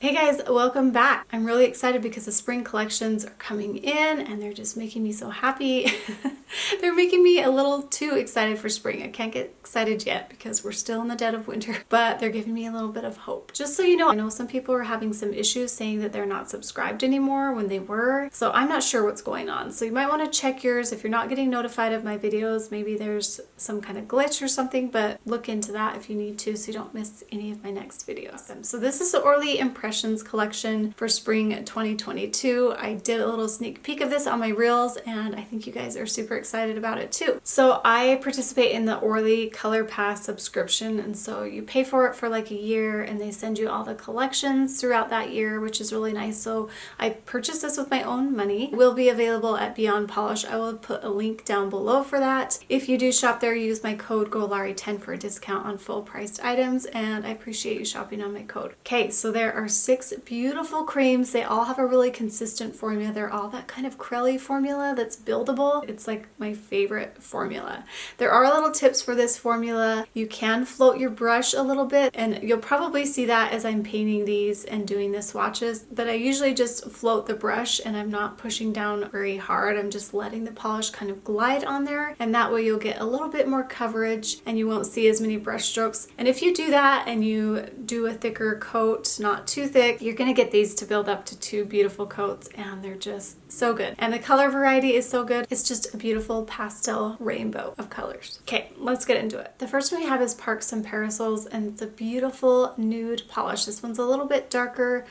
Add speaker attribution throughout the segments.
Speaker 1: Hey guys, welcome back. I'm really excited because the spring collections are coming in and they're just making me so happy. They're making me a little too excited for spring. I can't get excited yet because we're still in the dead of winter, but they're giving me a little bit of hope. Just so you know, I know some people are having some issues saying that they're not subscribed anymore when they were, so I'm not sure what's going on. So you might want to check yours. If you're not getting notified of my videos, maybe there's some kind of glitch or something, but look into that if you need to so you don't miss any of my next videos. So this is the Orly Impressions collection for spring 2022. I did a little sneak peek of this on my reels and I think you guys are super excited about it too. So I participate in the ORLY Color Pass Subscription, and so you pay for it for like a year and they send you all the collections throughout that year, which is really nice. So I purchased this with my own money. It will be available at Beyond Polish. I will put a link down below for that. If you do shop there, use my code GOLARI10 for a discount on full priced items, and I appreciate you shopping on my code. Okay, so there are 6 beautiful creams. They all have a really consistent formula. They're all that kind of crelly formula that's buildable. It's like my favorite formula. There are little tips for this formula. You can float your brush a little bit, and you'll probably see that as I'm painting these and doing the swatches, that I usually just float the brush and I'm not pushing down very hard. I'm just letting the polish kind of glide on there, and that way you'll get a little bit more coverage and you won't see as many brush strokes. And if you do that and you do a thicker coat, not too thick, you're going to get these to build up to 2 beautiful coats, and they're just so good. And the color variety is so good. It's just a beautiful pastel rainbow of colors. Okay, let's get into it. The first one we have is Parks and Parasols, and it's a beautiful nude polish. This one's a little bit darker,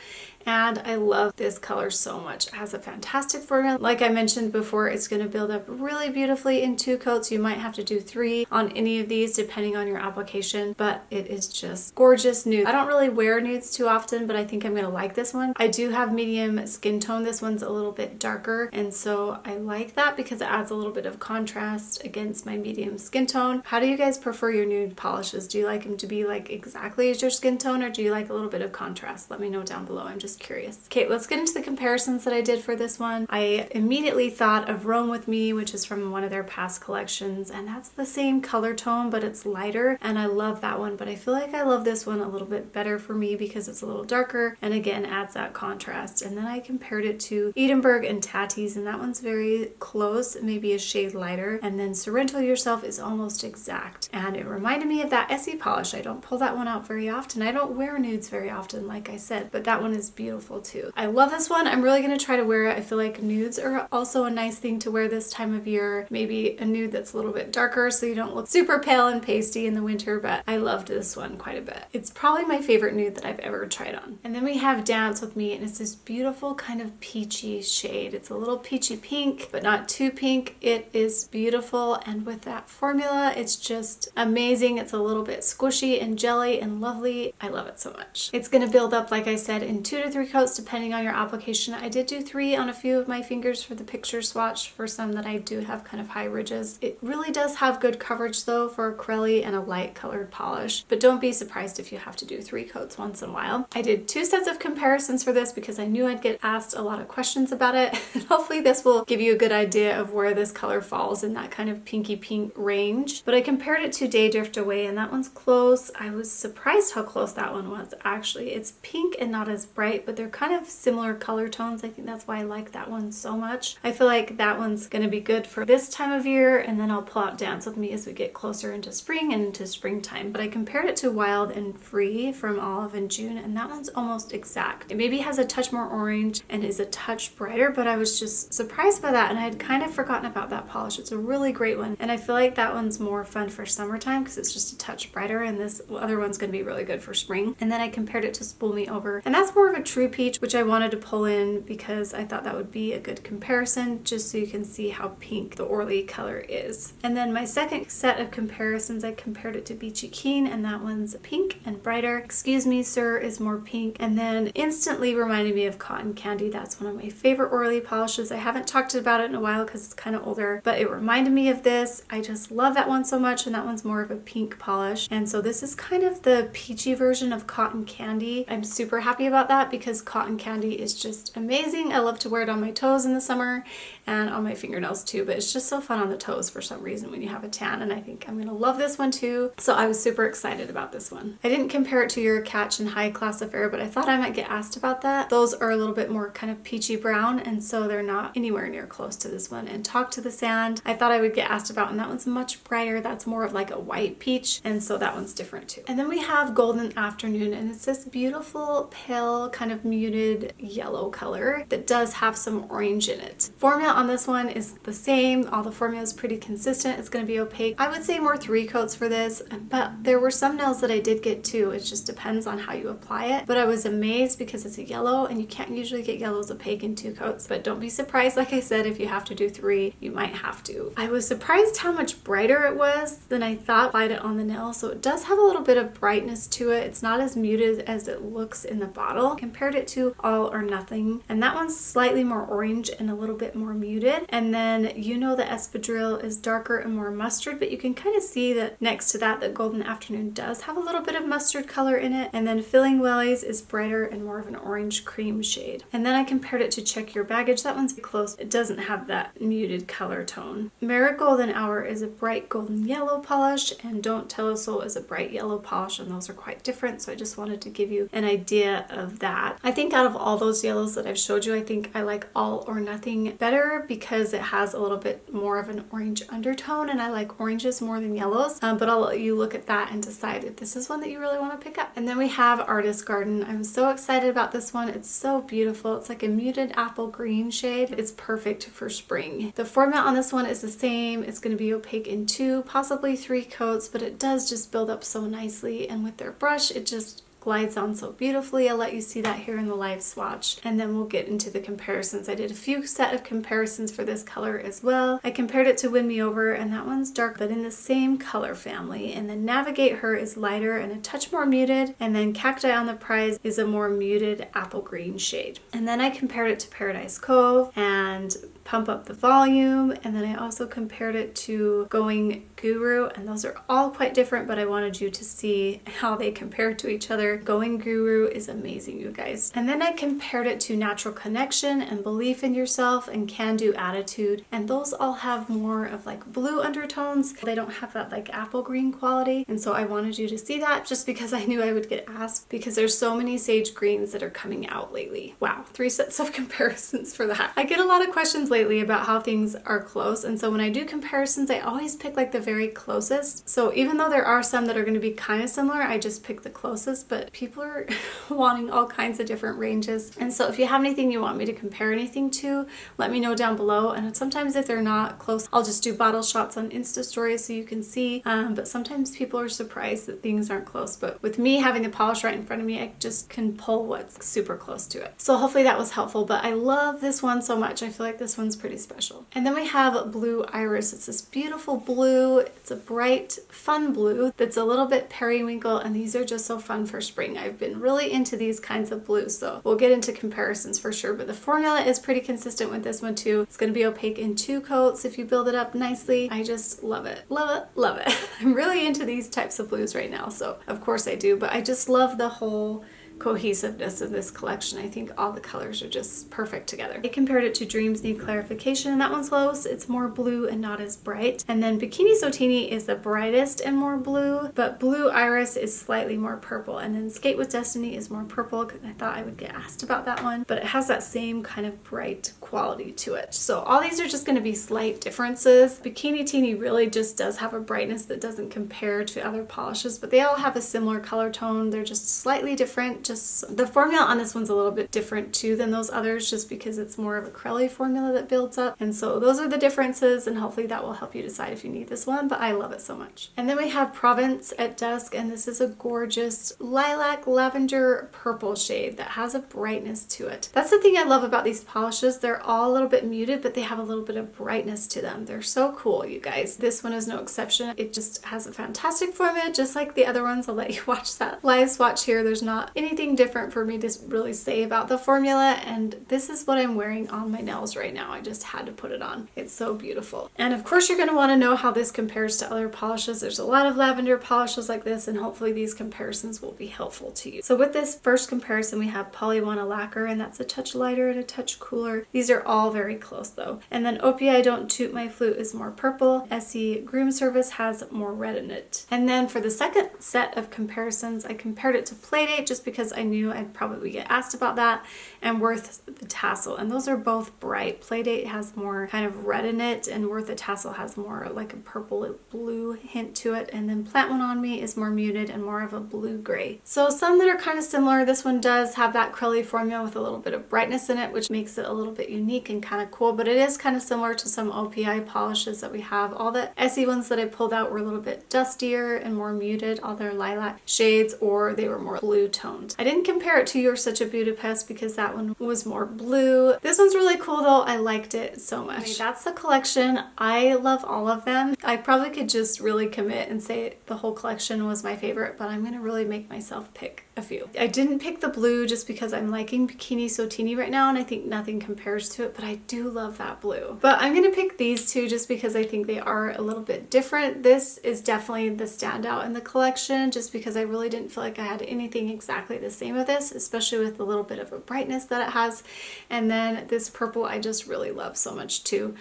Speaker 1: and I love this color so much. It has a fantastic formula. Like I mentioned before, it's going to build up really beautifully in 2 coats. You might have to do 3 on any of these depending on your application, but it is just gorgeous nude. I don't really wear nudes too often, but I think I'm going to like this one. I do have medium skin tone. This one's a little bit darker, and so I like that because it adds a little bit of contrast against my medium skin tone. How do you guys prefer your nude polishes? Do you like them to be like exactly as your skin tone, or do you like a little bit of contrast? Let me know down below. I'm just curious. Okay, let's get into the comparisons that I did for this one. I immediately thought of Roam With Me, which is from one of their past collections, and that's the same color tone, but it's lighter, and I love that one, but I feel like I love this one a little bit better for me because it's a little darker and again adds that contrast. And then I compared it to Edinburgh and Tatty's, and that one's very close, maybe a shade lighter, and then Sorrento Yourself is almost exact, and it reminded me of that Essie polish. I don't pull that one out very often. I don't wear nudes very often, like I said, but that one is beautiful too. I love this one. I'm really going to try to wear it. I feel like nudes are also a nice thing to wear this time of year. Maybe a nude that's a little bit darker so you don't look super pale and pasty in the winter, but I loved this one quite a bit. It's probably my favorite nude that I've ever tried on. And then we have Dance With Me, and it's this beautiful kind of peachy shade. It's a little peachy pink, but not too pink. It is beautiful, and with that formula, it's just amazing. It's a little bit squishy and jelly and lovely. I love it so much. It's going to build up, like I said, in 2 to 3 coats depending on your application. I did do 3 on a few of my fingers for the picture swatch for some that I do have kind of high ridges. It really does have good coverage though for a crelly and a light colored polish, but don't be surprised if you have to do 3 coats once in a while. I did 2 sets of comparisons for this because I knew I'd get asked a lot of questions about it. Hopefully this will give you a good idea of where this color falls in that kind of pinky pink range. But I compared it to Day Drift Away, and that one's close. I was surprised how close that one was actually. It's pink and not as bright, but they're kind of similar color tones. I think that's why I like that one so much. I feel like that one's going to be good for this time of year, and then I'll pull out Dance With Me as we get closer into spring and into springtime. But I compared it to Wild and Free from Olive and June, and that one's almost exact. It maybe has a touch more orange and is a touch brighter, but I was just surprised by that, and I had kind of forgotten about that polish. It's a really great one, and I feel like that one's more fun for summertime because it's just a touch brighter, and this other one's going to be really good for spring. And then I compared it to Spool Me Over, and that's more of a true peach, which I wanted to pull in because I thought that would be a good comparison just so you can see how pink the Orly color is. And then my second set of comparisons, I compared it to Beachy Keen, and that one's pink and brighter. Excuse Me Sir is more pink, and then instantly reminded me of Cotton Candy. That's one of my favorite Orly polishes. I haven't talked about it in a while because it's kind of older, but it reminded me of this. I just love that one so much, and that one's more of a pink polish, and so this is kind of the peachy version of Cotton Candy. I'm super happy about that because cotton candy is just amazing. I love to wear it on my toes in the summer and on my fingernails too, but it's just so fun on the toes for some reason when you have a tan, and I think I'm gonna love this one too. So I was super excited about this one. I didn't compare it to your Catch and High Class Affair, but I thought I might get asked about that. Those are a little bit more kind of peachy brown, and so they're not anywhere near close to this one. And Talk to the Sand, I thought I would get asked about, and that one's much brighter. That's more of like a white peach, and so that one's different too. And then we have Golden Afternoon, and it's this beautiful pale kind of muted yellow color that does have some orange in it. Formula on this one is the same. All the formula is pretty consistent. It's going to be opaque. I would say more 3 coats for this, but there were some nails that I did get 2. It just depends on how you apply it. But I was amazed because it's a yellow, and you can't usually get yellows opaque in 2 coats. But don't be surprised, like I said, if you have to do 3, you might have to. I was surprised how much brighter it was than I thought. Applied it on the nail, so it does have a little bit of brightness to it. It's not as muted as it looks in the bottle. Compared it to All or Nothing, and that one's slightly more orange and a little bit more muted. And then You Know the Espadrille is darker and more mustard, but you can kind of see that next to that Golden Afternoon does have a little bit of mustard color in it. And then Filling Wellies is brighter and more of an orange cream shade. And then I compared it to Check Your Baggage. That one's close. It doesn't have that muted color tone. Marigold and Hour is a bright golden yellow polish, and Don't Tell a Soul is a bright yellow polish, and those are quite different. So I just wanted to give you an idea of that. I think out of all those yellows that I've showed you, I think I like All or Nothing better because it has a little bit more of an orange undertone, and I like oranges more than yellows. But I'll let you look at that and decide if this is one that you really want to pick up. And then we have Artist Garden. I'm so excited about this one. It's so beautiful. It's like a muted apple green shade. It's perfect for spring. The formula on this one is the same. It's going to be opaque in 2, possibly 3 coats, but it does just build up so nicely, and with their brush it just glides on so beautifully. I'll let you see that here in the live swatch, and then we'll get into the comparisons. I did a few set of comparisons for this color as well. I compared it to Win Me Over, and that one's dark but in the same color family. And then Navigate Her is lighter and a touch more muted, and then Cacti on the Prize is a more muted apple green shade. And then I compared it to Paradise Cove and Pump Up the Volume, and then I also compared it to Going Guru, and those are all quite different, but I wanted you to see how they compare to each other. Going Guru is amazing, you guys. And then I compared it to Natural Connection and Belief in Yourself and Can Do Attitude, and those all have more of like blue undertones. They don't have that like apple green quality, and so I wanted you to see that just because I knew I would get asked, because there's so many sage greens that are coming out lately. Wow, 3 sets of comparisons for that. I get a lot of questions lately about how things are close, and so when I do comparisons I always pick like the very closest. So even though there are some that are going to be kind of similar, I just pick the closest, but people are wanting all kinds of different ranges. And so if you have anything you want me to compare anything to, let me know down below. And sometimes if they're not close, I'll just do bottle shots on Insta stories so you can see. But sometimes people are surprised that things aren't close. But with me having the polish right in front of me, I just can pull what's super close to it. So hopefully that was helpful, but I love this one so much. I feel like this one's pretty special. And then we have Blue Iris. It's this beautiful blue. It's a bright, fun blue that's a little bit periwinkle, and these are just so fun for spring. I've been really into these kinds of blues, so we'll get into comparisons for sure, but the formula is pretty consistent with this one too. It's going to be opaque in 2 coats if you build it up nicely. I just love it. Love it. Love it. I'm really into these types of blues right now, so of course I do, but I just love the whole cohesiveness of this collection. I think all the colors are just perfect together. I compared it to Dreams Need Clarification, and that one's close. It's more blue and not as bright. And then Bikini Sotini is the brightest and more blue, but Blue Iris is slightly more purple. And then Skate with Destiny is more purple, because I thought I would get asked about that one, but it has that same kind of bright quality to it. So all these are just going to be slight differences. Bikini Teeny really just does have a brightness that doesn't compare to other polishes, but they all have a similar color tone. They're just slightly different. Just the formula on this one's a little bit different too than those others, just because it's more of a Crelly formula that builds up. And so those are the differences, and hopefully that will help you decide if you need this one, but I love it so much. And then we have Provence at Dusk, and this is a gorgeous lilac lavender purple shade that has a brightness to it. That's the thing I love about these polishes. They're all a little bit muted, but they have a little bit of brightness to them. They're so cool, you guys. This one is no exception. It just has a fantastic formula, just like the other ones. I'll let you watch that live swatch here. There's not anything anything different for me to really say about the formula, and this is what I'm wearing on my nails right now. I just had to put it on. It's so beautiful. And of course you're going to want to know how this compares to other polishes. There's a lot of lavender polishes like this, and hopefully these comparisons will be helpful to you. So with this first comparison, we have Polywana Lacquer, and that's a touch lighter and a touch cooler. These are all very close though. And then Opie I Don't Toot My Flute is more purple. Essie Groom Service has more red in it. And then for the second set of comparisons, I compared it to Playdate just because I knew I'd probably get asked about that, and Worth the Tassel. And those are both bright. Playdate has more kind of red in it, and Worth the Tassel has more like a purple blue hint to it. And then Plant One On Me is more muted and more of a blue gray. So some that are kind of similar. This one does have that curly formula with a little bit of brightness in it, which makes it a little bit unique and kind of cool, but it is kind of similar to some OPI polishes that we have. All the Essie ones that I pulled out were a little bit dustier and more muted, all their lilac shades, or they were more blue toned. I didn't compare it to You're Such a Budapest because that one was more blue. This one's really cool though. I liked it so much. Okay, that's the collection. I love all of them. I probably could just really commit and say the whole collection was my favorite, but I'm gonna really make myself pick a few. I didn't pick the blue just because I'm liking Bikini So Teeny right now, and I think nothing compares to it, but I do love that blue. But I'm gonna pick these two just because I think they are a little bit different. This is definitely the standout in the collection just because I really didn't feel like I had anything exactly the same with this, especially with the little bit of a brightness that it has. And then this purple I just really love so much too,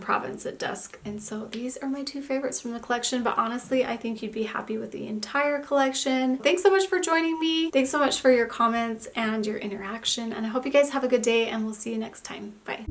Speaker 1: Provence at Dusk. And so these are my two favorites from the collection, but honestly I think you'd be happy with the entire collection. Thanks so much for joining me. Thanks so much for your comments and your interaction, and I hope you guys have a good day, and we'll see you next time. Bye.